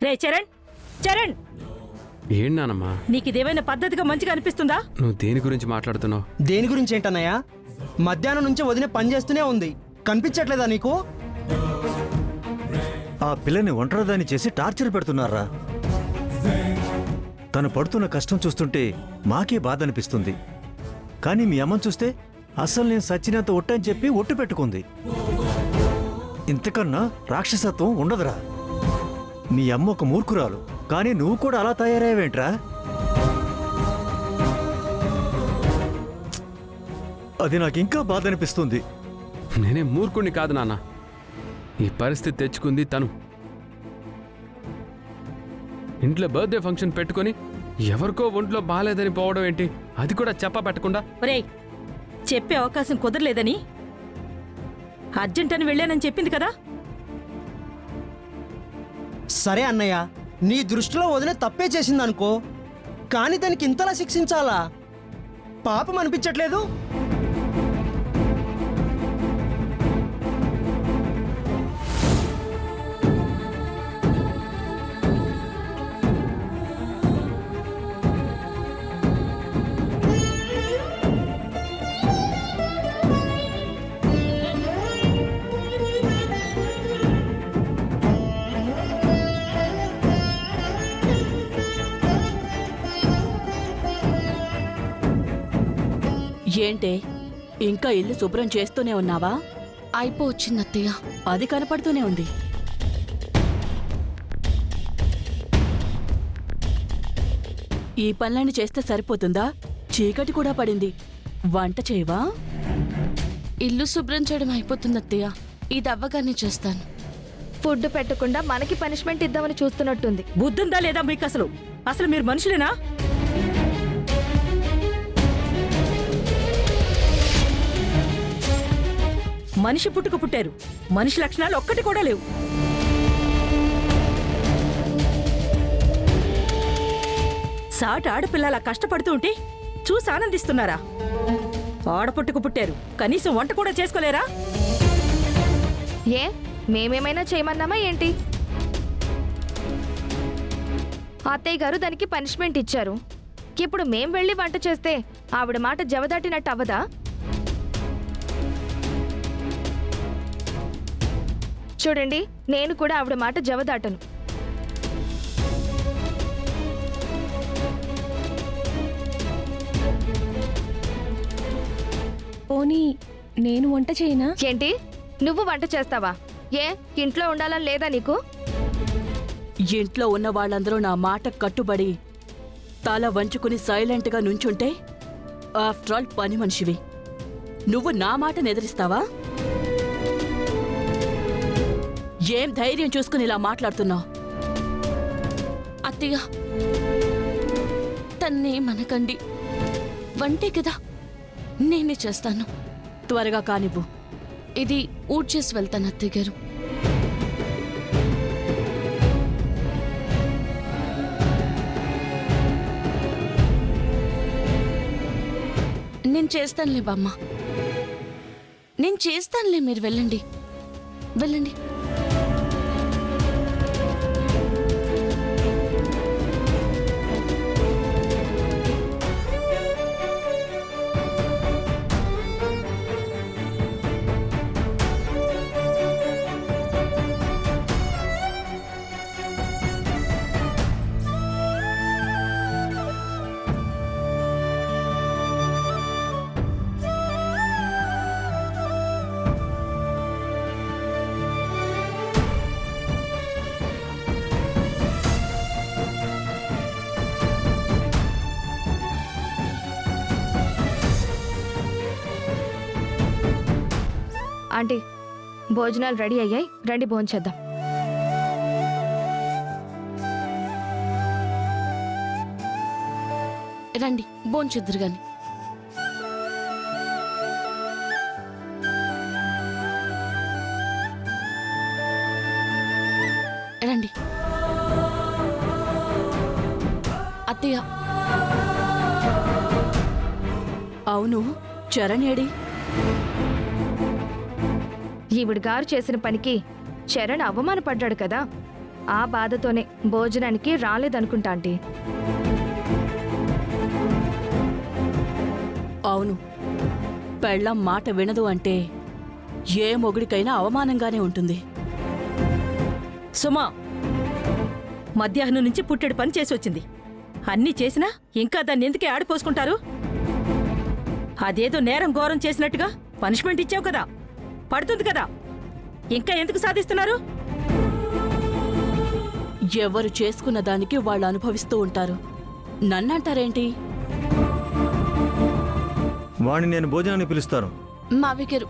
రే చరణ్, చరణ్, ఏం నానమ్మా? నీకు ఇదేమైనా పద్ధతిగా మంచిగా అనిపిస్తుందా? నువ్వు దేని గురించి మాట్లాడుతున్నావు? దేని గురించి ఏంటన్నయ్య? మధ్యాహ్నం నుంచి వదిన పని చేస్తూనే ఉంది, కనిపించట్లేదా నీకు? ఆ పిల్లని ఒంటరిదాన్ని చేసి టార్చర్ పెడుతున్నారా? తను పడుతున్న కష్టం చూస్తుంటే మాకే బాధ అనిపిస్తుంది. కానీ మీ అమ్మని చూస్తే అసలు నేను సచ్చినంత ఒట్టని చెప్పి ఒట్టు పెట్టుకుంది. ఇంతకన్నా రాక్షసత్వం ఉండదురా. మీ అమ్మ ఒక మూర్ఖురాలు, కానీ నువ్వు కూడా అలా తయారయ్యావేంట్రా? అది నాకు ఇంకా బాధ అనిపిస్తుంది. నేనే మూర్ఖుణ్ణి కాదు నాన్న. ఈ పరిస్థితి తెచ్చుకుంది తను. ఇంట్లో బర్త్డే ఫంక్షన్ పెట్టుకొని ఎవరికో ఒంట్లో బాగాలేదని పోవడం ఏంటి? అది కూడా చెప్పబెట్టకుండా. ఒరేయ్, చెప్పే అవకాశం కుదరలేదని అర్జెంట్ అని వెళ్ళానని చెప్పింది కదా. సరే అన్నయ్య, నీ దృష్టిలో వదిన తప్పే చేసిందనుకో, కానీ దానికి ఇంతలా శిక్షించాలా? పాపం అనిపించట్లేదు? ఏంటే ఇంకా ఇల్లు శుభ్రం చేస్తూనే ఉన్నావా? అయిపోవచ్చింది అత్తయ్య. అది కనపడుతూనే ఉంది. ఈ పనులన్నీ చేస్తే సరిపోతుందా? చీకటి కూడా పడింది. వంట చేయవా? ఇల్లు శుభ్రం చేయడం అయిపోతుంది అత్తయ్య. ఇది అవ్వగానే చేస్తాను. ఫుడ్ పెట్టకుండా మనకి పనిష్మెంట్ ఇద్దామని చూస్తున్నట్టుంది. బుద్ధుందా లేదా మీకు? అసలు మీరు మనుషులేనా? మనిషి పుట్టుకు పుట్టారు, మనిషి లక్షణాలు ఒక్కటి కూడా లేవు. సాటి ఆడపిల్లలా కష్టపడుతూ ఉంటే చూసి ఆనందిస్తున్నారా? ఆడపుట్టుకు పుట్టారు, కనీసం వంట కూడా చేసుకోలేరా? ఏ మేమేమైనా చేయమన్నామా ఏంటి? అత్తయ్య గారు దానికి పనిష్మెంట్ ఇచ్చారు. ఇప్పుడు మేం వెళ్ళి వంట చేస్తే ఆవిడ మాట జవదాటినట్టు అవ్వదా? చూడండి, నేను కూడా ఆవిడ మాట జవదాటను. పోనీ నేను వంట చేయనా? ఏంటి, నువ్వు వంట చేస్తావా? ఏ ఇంట్లో ఉండాలని లేదా నీకు? ఇంట్లో ఉన్న వాళ్ళందరూ నా మాట కట్టుబడి తల వంచుకుని సైలెంట్గా నుంచుంటే ఆఫ్టర్ ఆల్ పని మనిషివి. నువ్వు నా మాట ఎదిరిస్తావా? ఏం ధైర్యం చూసుకుని ఇలా మాట్లాడుతున్నావు? అత్తయ్య, తన్నే మనకండి. వంటే కదా, నేనే చేస్తాను. త్వరగా కానివ్వు. ఇది ఊడ్చేసి వెళ్తాను అత్తయ్య గారు. నేను చేస్తానులే బామ్మ, నేను చేస్తానులే. మీరు వెళ్ళండి, వెళ్ళండి. ఆంటీ, భోజనాలు రెడీ అయ్యాయి, రండి భోంచేద్దాం. రండి భోంచేద్దురు గాని. రండి అత్తయ్య. అవును, చరణ్ ఏడి? ఈవిడ గారు చేసిన పనికి చరణ్ అవమానపడ్డాడు కదా, ఆ బాధతోనే భోజనానికి రాలేదనుకుంటా ఆంటీ. అవును, పెళ్ళం మాట వినదు అంటే ఏ మొగుడికైనా అవమానంగానే ఉంటుంది. సుమా, మధ్యాహ్నం నుంచి పుట్టెడు పని చేసి వచ్చింది. అన్నీ చేసినా ఇంకా దాన్ని ఎందుకే ఆడిపోసుకుంటారు? అదేదో నేరం ఘోరం చేసినట్టుగా పనిష్మెంట్ ఇచ్చావు కదా, పడుతుంది కదా, ఇంకా ఎందుకు సాధిస్తున్నారు? ఎవరు చేసుకున్న దానికి వాళ్ళు అనుభవిస్తూ ఉంటారు. నన్నంటారేంటి? వాణ్ణి నేను భోజనాన్ని పిలుస్తాను. మావయ్య గారు,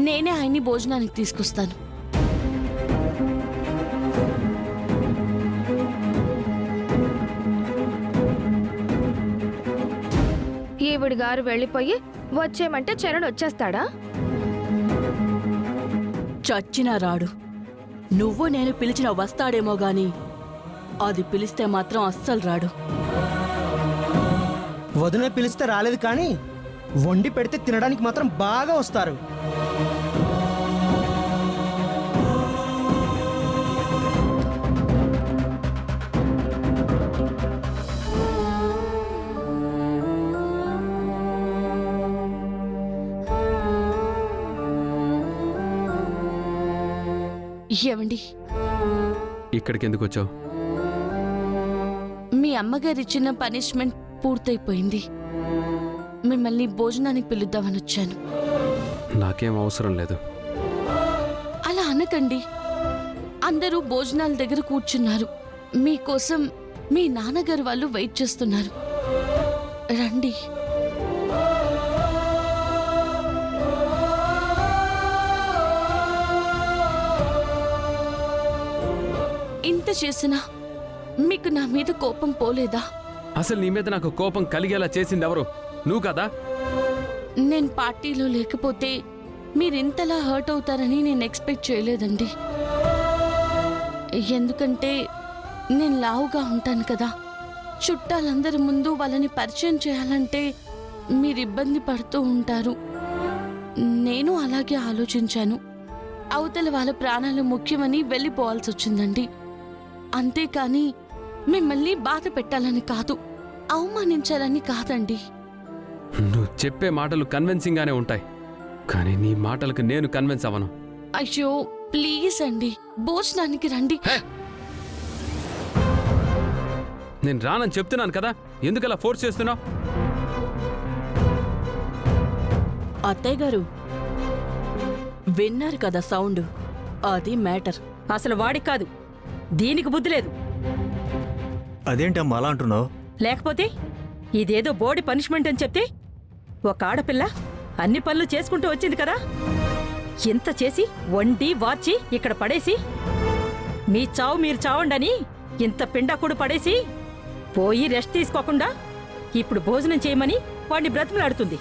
నేనే ఆయన్ని భోజనానికి తీసుకొస్తాను. ఈవిడి గారు వెళ్ళిపోయి వచ్చేమంటే చరణ్ వచ్చేస్తాడా? చచ్చినా రాడు. నువ్వు నేను పిలిచిన వస్తాడేమో గాని అది పిలిస్తే మాత్రం అస్సలు రాడు. వదిన పిలిస్తే రాలేదు కానీ వండి పెడితే తినడానికి మాత్రం బాగా వస్తారు. ఏమండి, ఇక్కడికి ఎందుకు వచ్చావు? మీ అమ్మగారు ఇచ్చిన పనిష్మెంట్ పూర్తయిపోయింది. మిమ్మల్ని భోజనానికి పిలుద్దామని వచ్చాను. నాకేం అవసరం లేదు. అలా అనకండి. అందరూ భోజనాల దగ్గర కూర్చున్నారు. మీకోసం మీ నాన్నగారు వాళ్ళు వెయిట్ చేస్తున్నారు. రండి. ఇంత చేసినా మీకు నా మీద కోపం పోలేదా? అసలు నీ మీద నాకు కోపం కలిగేలా చేసింది ఎవరు? నువ్వు కదా. నేను పార్టీలో లేకపోతే మీరింతలా హర్ట్ అవుతారని నేను ఎక్స్పెక్ట్ చేయలేదండి. ఎందుకంటే నేను లావుగా ఉంటాను కదా. చుట్టాలందరి ముందు వాళ్ళని పరిచయం చేయాలంటే మీరు ఇబ్బంది పడుతూ ఉంటారు. నేను అలాగే ఆలోచించాను. అవతల వాళ్ళ ప్రాణాలు ముఖ్యమని వెళ్ళిపోవాల్సి వచ్చిందండి. అంతేకాని మిమ్మల్ని బాధ పెట్టాలని కాదు, అవమానించాలని కాదండి. నువ్వు చెప్పే మాటలు కన్విన్సింగ్ గానే ఉంటాయి, కానీ నీ మాటలకు నేను కన్విన్స్ అవ్వను. అయ్యో ప్లీజ్ అండి, భోజనానికి రండి. నేను రానని చెప్తున్నాను కదా, ఎందుకలా ఫోర్స్ చేస్తున్నావు? అత్తయ్య గారు విన్నారు కదా సౌండ్, అది మ్యాటర్. అసలు వాడికి కాదు, దీనికి బుద్ధి లేదు. అదేంటమ్మా అలా అంటున్నావు? లేకపోతే ఇదేదో బోడి పనిష్మెంట్ అని చెప్తే ఒక ఆడపిల్ల అన్ని పనులు చేసుకుంటూ వచ్చింది కదా. ఇంత చేసి వండి వార్చి ఇక్కడ పడేసి మీ చావు మీరు చావండని ఇంత పిండాకుడు పడేసి పోయి రెస్ట్ తీసుకోకుండా ఇప్పుడు భోజనం చేయమని వాడిని బ్రతిమలాడుతుంది.